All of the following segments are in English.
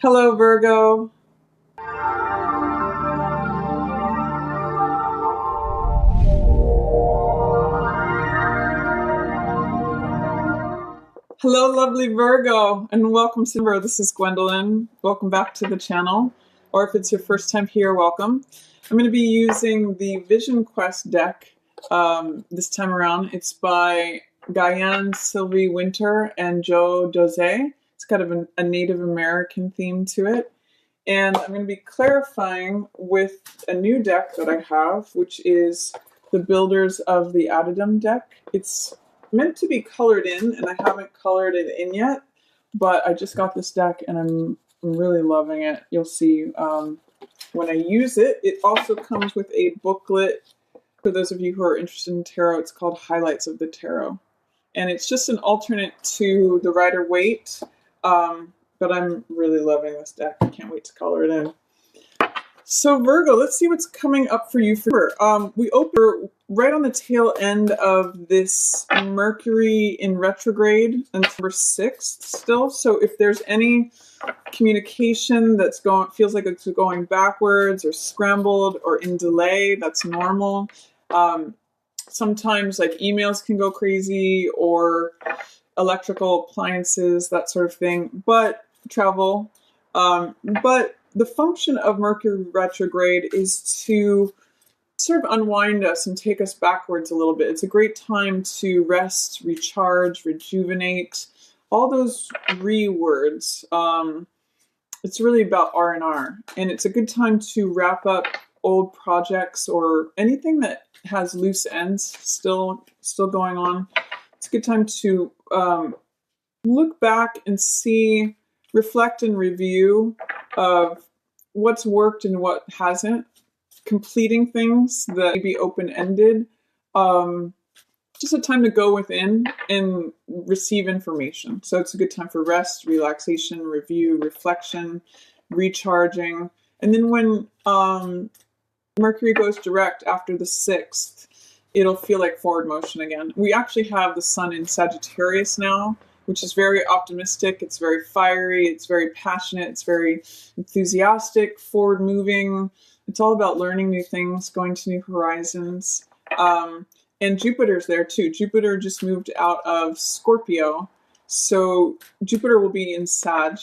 Hello, Virgo. Hello, lovely Virgo, and welcome to Virgo. This is Gwendolyn. Welcome back to the channel, or if it's your first time here, welcome. I'm going to be using the Vision Quest deck this time around. It's by Guyan Sylvie Winter and Joe Doze. It's kind of a Native American theme to it. And I'm going to be clarifying with a new deck that I have, which is the Builders of the Addendum deck. It's meant to be colored in, and I haven't colored it in yet, but I just got this deck and I'm really loving it. You'll see when I use it. It also comes with a booklet for those of you who are interested in tarot. It's called Highlights of the Tarot. And it's just an alternate to the Rider-Waite, but I'm really loving this deck. I can't wait to color it in. So Virgo, let's see what's coming up for you. We open right on the tail end of this Mercury in retrograde on September 6th still. So if there's any communication that's feels like it's going backwards or scrambled or in delay, that's normal. Sometimes like emails can go crazy or electrical appliances, that sort of thing, but travel. But the function of Mercury retrograde is to sort of unwind us and take us backwards a little bit. It's a great time to rest, recharge, rejuvenate, all those words. It's really about R&R, and it's a good time to wrap up old projects or anything that has loose ends still going on. It's a good time to look back and see, reflect and review of what's worked and what hasn't, completing things that may be open-ended. Just a time to go within and receive information. So it's a good time for rest, relaxation, review, reflection, recharging. And then when Mercury goes direct after the 6th, it'll feel like forward motion again. We actually have the Sun in Sagittarius now, which is very optimistic. It's very fiery. It's very passionate. It's very enthusiastic, forward moving. It's all about learning new things, going to new horizons. And Jupiter's there too. Jupiter just moved out of Scorpio. So Jupiter will be in Sag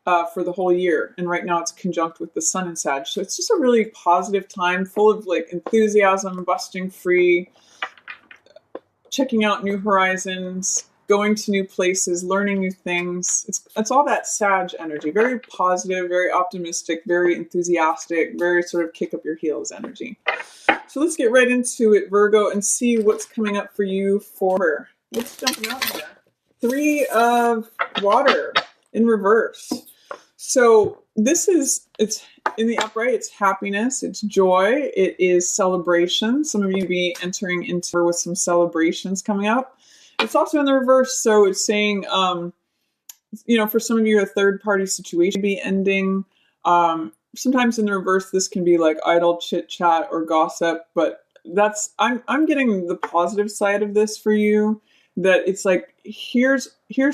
for the whole year. And right now it's conjunct with the Sun in Sag. So it's just a really positive time, full of like enthusiasm, busting free, checking out new horizons, going to new places, learning new things. It's all that Sag energy. Very positive, very optimistic, very enthusiastic, very sort of kick up your heels energy. So let's get right into it, Virgo, and see what's coming up for you for... What's jumping out here? 3 of Water in reverse. So it's in the upright, it's happiness, it's joy, it is celebration. Some of you will be entering into with some celebrations coming up. It's also in the reverse, so it's saying, for some of you, a third-party situation be ending. Sometimes in the reverse, this can be like idle chit-chat or gossip, but I'm getting the positive side of this for you, that it's like, here's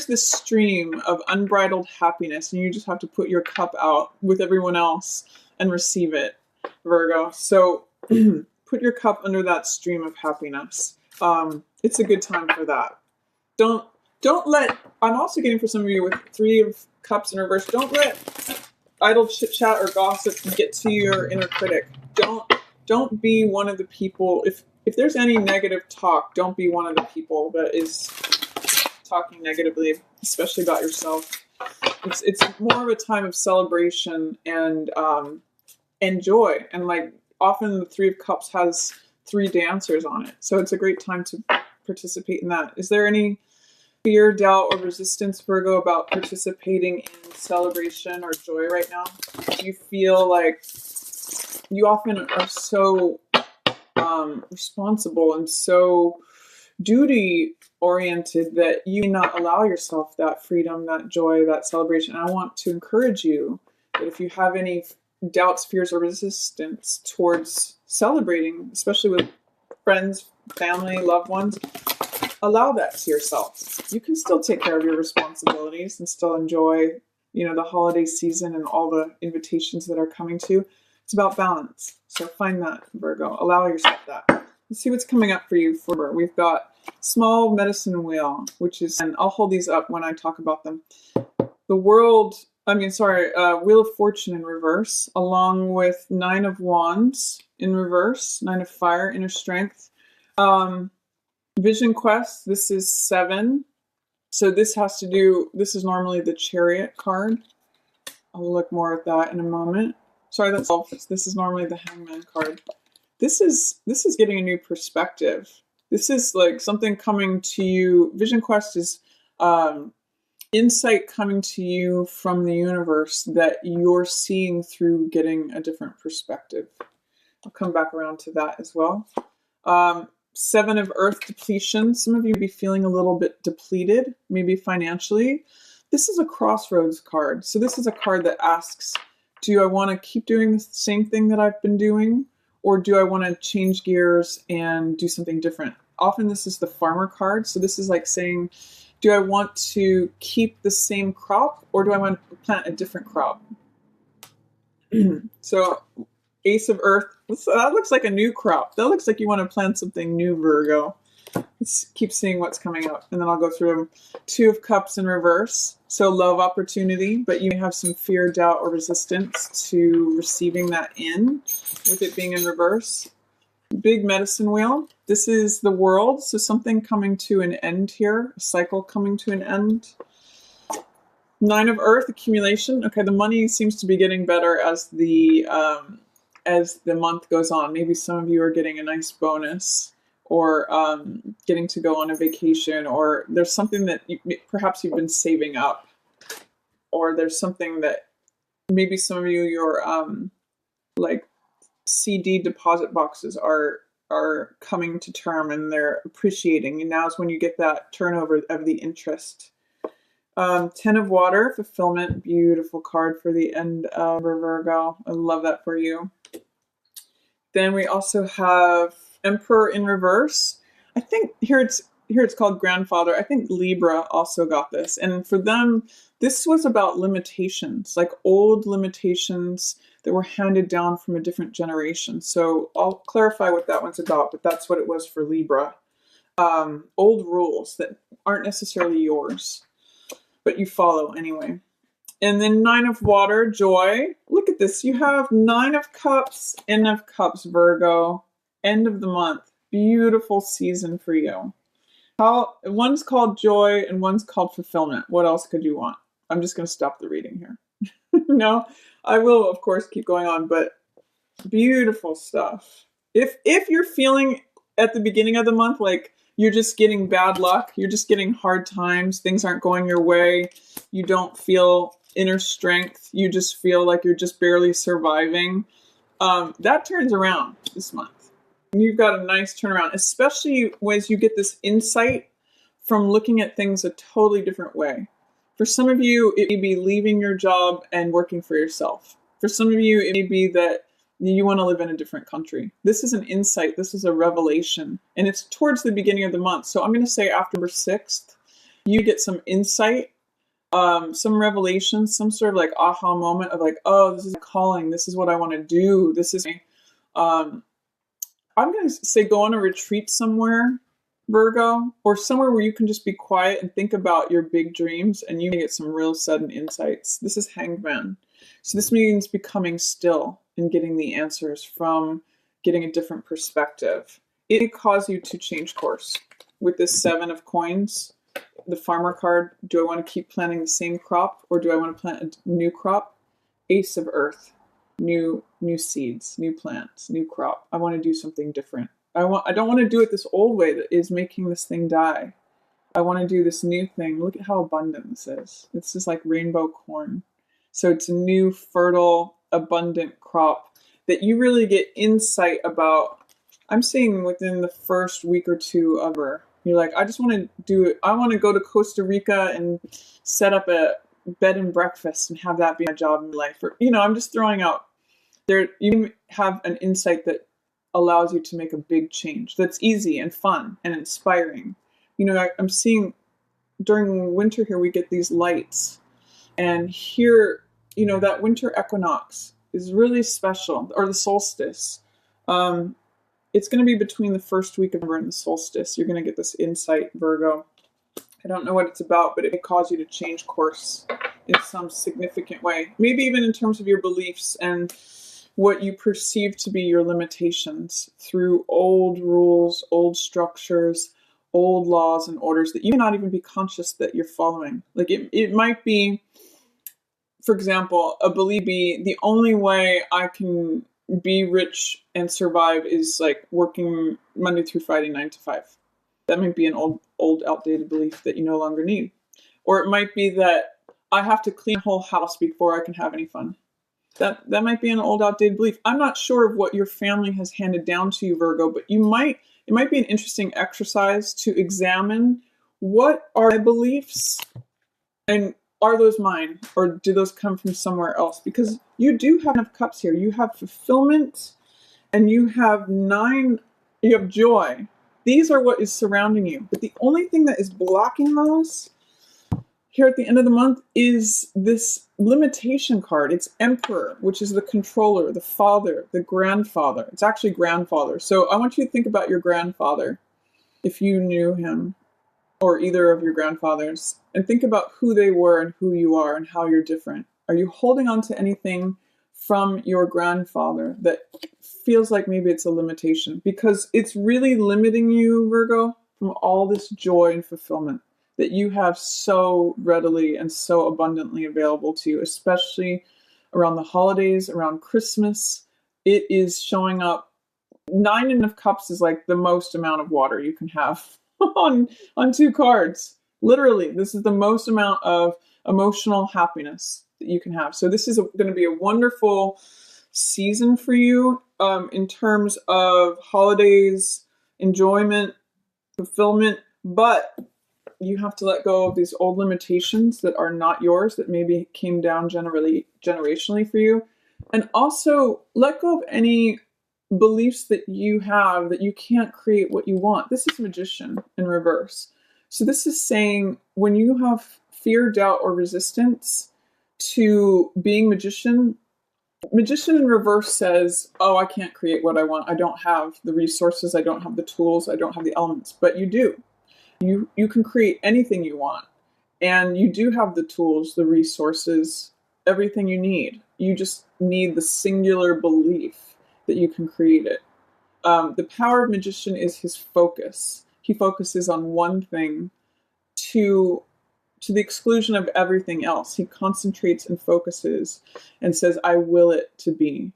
this stream of unbridled happiness, and you just have to put your cup out with everyone else and receive it, Virgo. So put your cup under that stream of happiness. It's a good time for that. Don't let, I'm also getting for some of you with 3 of Cups in reverse, don't let idle chit chat or gossip get to your inner critic. Don't be one of the people, if there's any negative talk, don't be one of the people that is talking negatively, especially about yourself. It's more of a time of celebration and joy. And like often the 3 of Cups has 3 dancers on it. So it's a great time to participate in that. Is there any fear, doubt, or resistance, Virgo, about participating in celebration or joy right now? Do you feel like you often are so responsible and so duty-oriented that you may not allow yourself that freedom, that joy, that celebration? I want to encourage you that if you have any doubts, fears, or resistance towards celebrating, especially with friends, family, loved ones, allow that to yourself. You can still take care of your responsibilities and still enjoy the holiday season and all the invitations that are coming to you. It's about balance. So find that, Virgo. Allow yourself that. Let's see what's coming up for you. We've got small medicine wheel, which is, and I'll hold these up when I talk about them. Wheel of Fortune in reverse, along with Nine of Wands in reverse, Nine of Fire, Inner Strength. Vision Quest, this is 7. So this is normally the Chariot card. I'll look more at that in a moment. Sorry, that's all. This is normally the Hangman card. This is getting a new perspective. This is like something coming to you. Vision Quest is insight coming to you from the universe that you're seeing through getting a different perspective. I'll come back around to that as well. 7 of Earth depletion. Some of you may be feeling a little bit depleted, maybe financially. This is a crossroads card. So this is a card that asks, do I want to keep doing the same thing that I've been doing? Or do I want to change gears and do something different? Often this is the farmer card. So this is like saying, do I want to keep the same crop or do I want to plant a different crop? So Ace of Earth, that looks like a new crop. That looks like you want to plant something new, Virgo. Let's keep seeing what's coming up, and then I'll go through them. 2 of Cups in reverse. So love opportunity, but you may have some fear, doubt, or resistance to receiving that in, with it being in reverse. Big medicine wheel. This is the World, so something coming to an end here, a cycle coming to an end. 9 of Earth, accumulation. Okay, the money seems to be getting better as the month goes on. Maybe some of you are getting a nice bonus, or getting to go on a vacation, or there's something that perhaps you've been saving up, or there's something that maybe some of you, your like CD deposit boxes are coming to term and they're appreciating. And now is when you get that turnover of the interest. 10 of Water, fulfillment, beautiful card for the end of Virgo. I love that for you. Then we also have Emperor in reverse. I think here it's called Grandfather. I think Libra also got this. And for them, this was about limitations, like old limitations that were handed down from a different generation. So I'll clarify what that one's about, but that's what it was for Libra. Old rules that aren't necessarily yours, but you follow anyway. And then 9 of Water, joy. Look at this. You have 9 of Cups, N of Cups, Virgo. End of the month. Beautiful season for you. One's called joy and one's called fulfillment. What else could you want? I'm just going to stop the reading here. No, I will, of course, keep going on, but beautiful stuff. If you're feeling at the beginning of the month like you're just getting bad luck, you're just getting hard times, things aren't going your way, you don't feel inner strength, you just feel like you're just barely surviving, that turns around this month. You've got a nice turnaround, especially as you get this insight from looking at things a totally different way. For some of you, it may be leaving your job and working for yourself. For some of you, it may be that you want to live in a different country. This is an insight. This is a revelation. And it's towards the beginning of the month. So I'm going to say after December 6th, you get some insight, some revelation, some sort of like aha moment of like, oh, this is a calling. This is what I want to do. This is, I'm going to say go on a retreat somewhere, Virgo, or somewhere where you can just be quiet and think about your big dreams and you may get some real sudden insights. This is Hanged Man. So this means becoming still and getting the answers from getting a different perspective. It may cause you to change course. With this 7 of Coins, the farmer card, do I want to keep planting the same crop or do I want to plant a new crop? Ace of Earth, new seeds, new plants, new crop. I want to do something different. I don't want to do it this old way that is making this thing die. I want to do this new thing. Look at how abundant this is. It's just like rainbow corn. So it's a new, fertile, abundant crop that you really get insight about. I'm seeing within the first week or two of her. You're like, I just want to do it. I want to go to Costa Rica and set up a bed and breakfast and have that be my job in life. Or, I'm just throwing out there. You have an insight that allows you to make a big change that's easy and fun and inspiring. I'm seeing during winter here, we get these lights And here, that winter equinox is really special, or the solstice. It's going to be between the first week of November and the solstice. You're going to get this insight, Virgo. I don't know what it's about, but it may cause you to change course in some significant way. Maybe even in terms of your beliefs and what you perceive to be your limitations through old rules, old structures, old laws and orders that you may not even be conscious that you're following. Like it might be, for example, a belief be the only way I can be rich and survive is like working Monday through Friday, 9 to 5. That might be an old outdated belief that you no longer need. Or it might be that I have to clean the whole house before I can have any fun. That might be an old outdated belief. I'm not sure of what your family has handed down to you, Virgo, but it might be an interesting exercise to examine what are my beliefs and are those mine, or do those come from somewhere else? Because you do have enough cups here. You have fulfillment and you have joy. These are what is surrounding you. But the only thing that is blocking those here at the end of the month is this limitation card. It's Emperor, which is the controller, the father, the grandfather. It's actually grandfather. So I want you to think about your grandfather, if you knew him, or either of your grandfathers, and think about who they were and who you are and how you're different. Are you holding on to anything from your grandfather that feels like maybe it's a limitation? Because it's really limiting you, Virgo, from all this joy and fulfillment that you have so readily and so abundantly available to you, especially around the holidays, around Christmas. It is showing up. 9 of Cups is like the most amount of water you can have on 2 cards. Literally, this is the most amount of emotional happiness that you can have. So this is going to be a wonderful season for you in terms of holidays, enjoyment, fulfillment, but you have to let go of these old limitations that are not yours, that maybe came down generationally for you. And also let go of any beliefs that you have that you can't create what you want. This is Magician in reverse. So this is saying when you have fear, doubt, or resistance to being Magician in reverse says, oh, I can't create what I want. I don't have the resources. I don't have the tools. I don't have the elements. But you do. You can create anything you want. And you do have the tools, the resources, everything you need. You just need the singular belief that you can create it. The power of Magician is his focus. He focuses on one thing to the exclusion of everything else. He concentrates and focuses and says, I will it to be.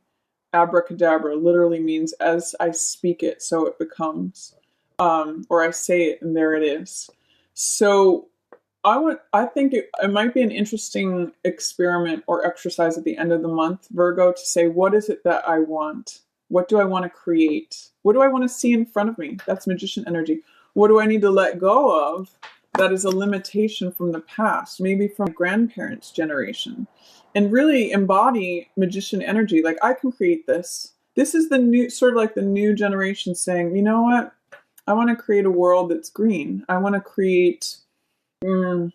Abracadabra literally means as I speak it, so it becomes. Or I say it and there it is. So I think it might be an interesting experiment or exercise at the end of the month, Virgo, to say, what is it that I want? What do I want to create? What do I want to see in front of me? That's Magician energy. What do I need to let go of that is a limitation from the past, maybe from my grandparents' generation? And really embody Magician energy. Like, I can create this. This is the new, sort of like the new generation saying, you know what? I want to create a world that's green. I want to create the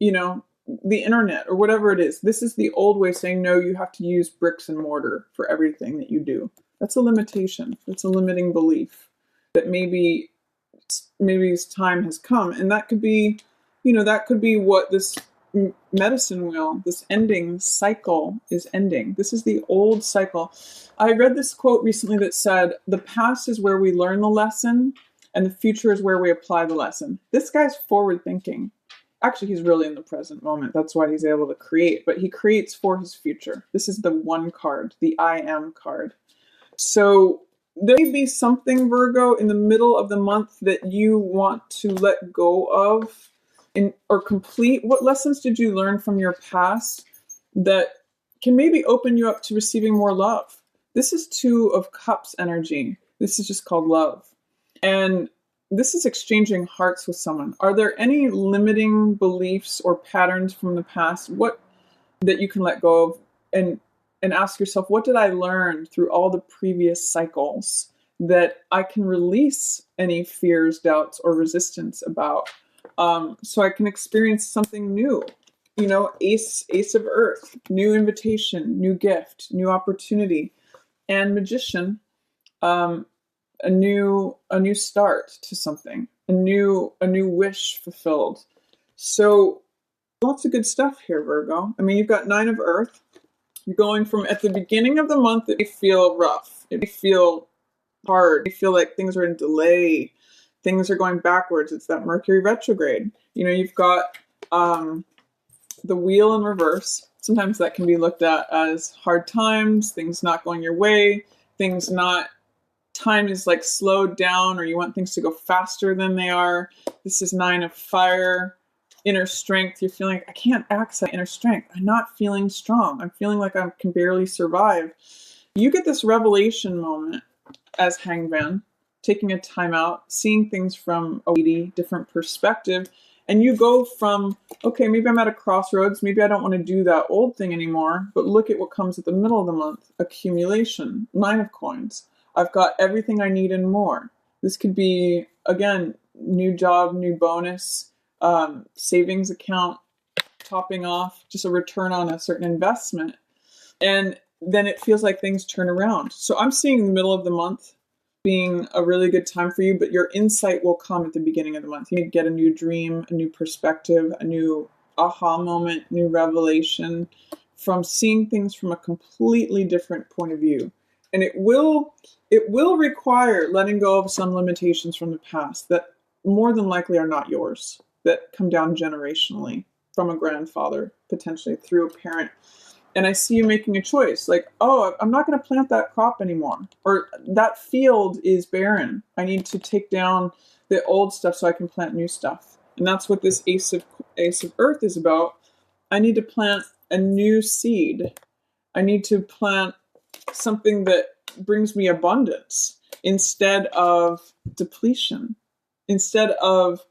internet or whatever it is. This is the old way saying, no, you have to use bricks and mortar for everything that you do. That's a limitation. It's a limiting belief that maybe time has come. And that could be, that could be what this medicine wheel, this ending cycle is ending. This is the old cycle. I read this quote recently that said, the past is where we learn the lesson and the future is where we apply the lesson. This guy's forward thinking. Actually, he's really in the present moment. That's why he's able to create, but he creates for his future. This is the one card, the I am card. So there may be something, Virgo, in the middle of the month that you want to let go of or complete. What lessons did you learn from your past that can maybe open you up to receiving more love? This is 2 of Cups energy. This is just called love. And this is exchanging hearts with someone. Are there any limiting beliefs or patterns from the past that you can let go of and ask yourself, what did I learn through all the previous cycles that I can release any fears, doubts, or resistance about, so I can experience something new? Ace of Earth, new invitation, new gift, new opportunity, and Magician, um, a new start to something, a new wish fulfilled. So lots of good stuff here, Virgo. I mean, you've got Nine of Earth. You're going from at the beginning of the month, it may feel rough. It may feel hard. You feel like things are in delay. Things are going backwards. It's that Mercury retrograde. You've got the wheel in reverse. Sometimes that can be looked at as hard times, things not going your way, time is like slowed down, or you want things to go faster than they are. This is Nine of Fire, inner strength. You're feeling like, I can't access inner strength. I'm not feeling strong. I'm feeling like I can barely survive. You get this revelation moment as Hangman, taking a time out, seeing things from a different perspective. And you go from, okay, maybe I'm at a crossroads. Maybe I don't want to do that old thing anymore. But look at what comes at the middle of the month. Accumulation, Nine of Coins. I've got everything I need and more. This could be, again, new job, new bonus, savings account, topping off, just a return on a certain investment. And then it feels like things turn around. So I'm seeing the middle of the month being a really good time for you, but your insight will come at the beginning of the month. You get a new dream, a new perspective, a new aha moment, new revelation from seeing things from a completely different point of view. And it will require letting go of some limitations from the past that more than likely are not yours, that come down generationally from a grandfather, potentially through a parent. And I see you making a choice like, oh, I'm not going to plant that crop anymore. Or that field is barren. I need to take down the old stuff so I can plant new stuff. And that's what this Ace of Earth is about. I need to plant a new seed. I need to plant something that brings me abundance instead of depletion, instead of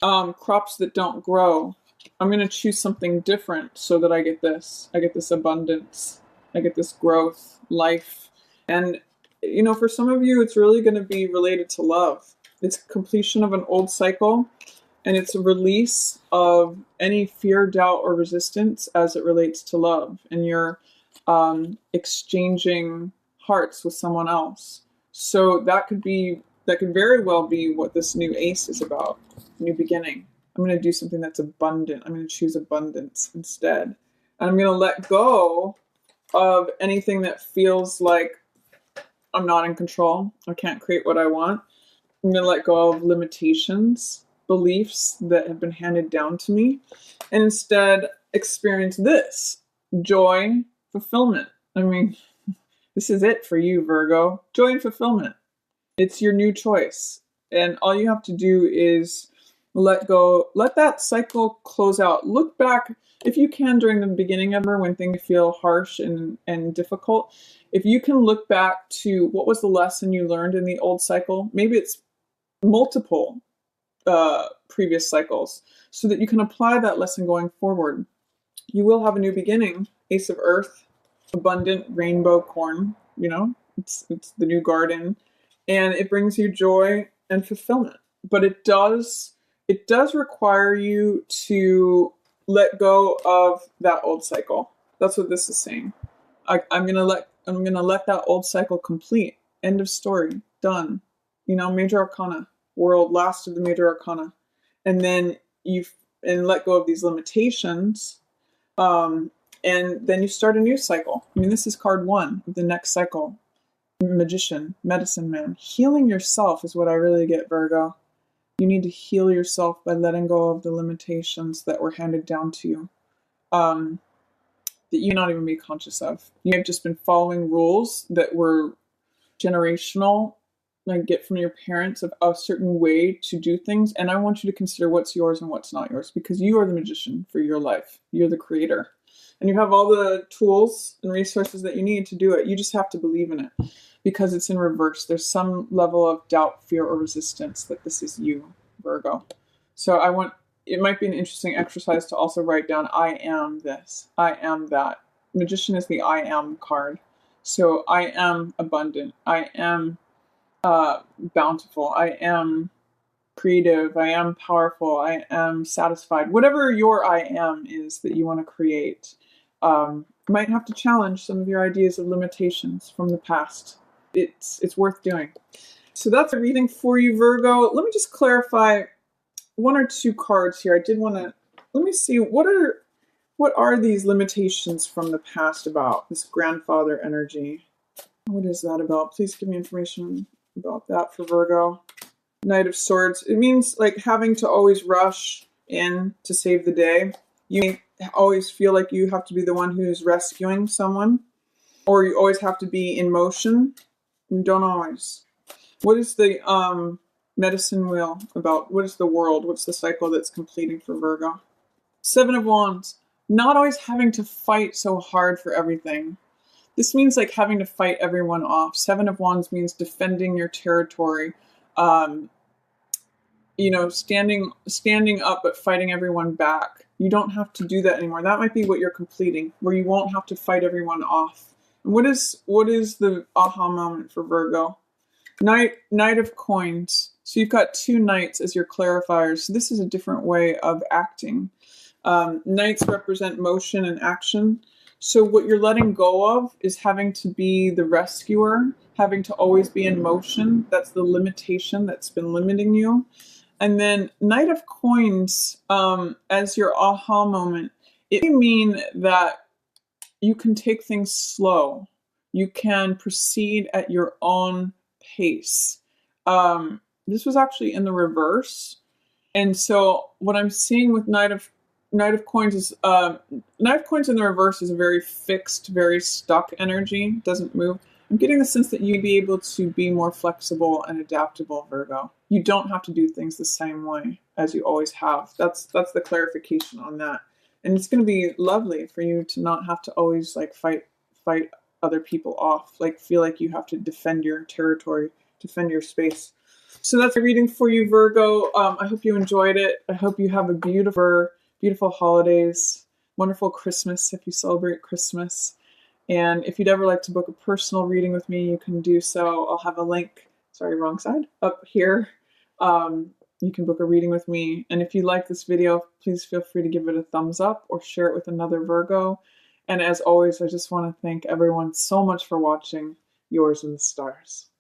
crops that don't grow. I'm going to choose something different so that I get this abundance, I get this growth, life. And, for some of you, it's really going to be related to love. It's completion of an old cycle, and it's a release of any fear, doubt, or resistance as it relates to love. And you're exchanging hearts with someone else. So that could very well be what this new ace is about, new beginning. I'm going to do something that's abundant. I'm going to choose abundance instead. And I'm going to let go of anything that feels like I'm not in control. I can't create what I want. I'm going to let go of limitations, beliefs that have been handed down to me, and instead experience this joy, fulfillment. I mean, this is it for you, Virgo. Joy and fulfillment. It's your new choice. And all you have to do is let go, let that cycle close out. Look back, if you can, during the beginning of it, when things feel harsh and difficult. If you can look back to what was the lesson you learned in the old cycle, maybe it's multiple previous cycles, so that you can apply that lesson going forward. You will have a new beginning. Ace of Earth, abundant rainbow corn, it's the new garden, and it brings you joy and fulfillment. But it does require you to let go of that old cycle. That's what this is saying. I'm gonna let that old cycle complete. End of story. Done. Major arcana, world, last of the major arcana. And then let go of these limitations. And then you start a new cycle. I mean, this is card 1 of the next cycle. Magician, medicine man. Healing yourself is what I really get, Virgo. You need to heal yourself by letting go of the limitations that were handed down to you, that you may not even be conscious of. You may have just been following rules that were generational, like get from your parents, of a certain way to do things. And I want you to consider what's yours and what's not yours, because you are the magician for your life. You're the creator. And you have all the tools and resources that you need to do it. You just have to believe in it, because it's in reverse. There's some level of doubt, fear, or resistance that this is you, Virgo. So it might be an interesting exercise to also write down, I am this, I am that. Magician is the I am card. So I am abundant. I am bountiful. I am creative, I am powerful, I am satisfied. Whatever your I am is that you want to create, you might have to challenge some of your ideas of limitations from the past. It's worth doing. So that's a reading for you, Virgo. Let me just clarify one or two cards here. I did want to, let me see, what are these limitations from the past about, this grandfather energy? What is that about? Please give me information about that for Virgo. Knight of Swords. It means like having to always rush in to save the day. You always feel like you have to be the one who's rescuing someone, or you always have to be in motion. You don't always. What is the medicine wheel about? What is the world? What's the cycle that's completing for Virgo? Seven of Wands. Not always having to fight so hard for everything. This means like having to fight everyone off. Seven of Wands means defending your territory. Standing up but fighting everyone back. You don't have to do that anymore. That might be what you're completing, where you won't have to fight everyone off. And what is the aha moment for Virgo? Knight of Coins. So you've got two knights as your clarifiers. So this is a different way of acting. Knights represent motion and action. So what you're letting go of is having to be the rescuer, having to always be in motion. That's the limitation that's been limiting you. And then Knight of Coins, as your aha moment, it may mean that you can take things slow. You can proceed at your own pace. This was actually in the reverse. And so what I'm seeing with Knight of Coins is, Knight of Coins in the reverse is a very fixed, very stuck energy. It doesn't move. I'm getting the sense that you'd be able to be more flexible and adaptable, Virgo. You don't have to do things the same way as you always have. That's the clarification on that. And it's going to be lovely for you to not have to always like fight other people off, like feel like you have to defend your territory, defend your space. So that's a reading for you, Virgo. I hope you enjoyed it. I hope you have a beautiful holidays, wonderful Christmas if you celebrate Christmas. And if you'd ever like to book a personal reading with me, you can do so. I'll have a link, sorry, wrong side, up here. You can book a reading with me. And if you like this video, please feel free to give it a thumbs up or share it with another Virgo. And as always, I just want to thank everyone so much for watching. Yours in the stars.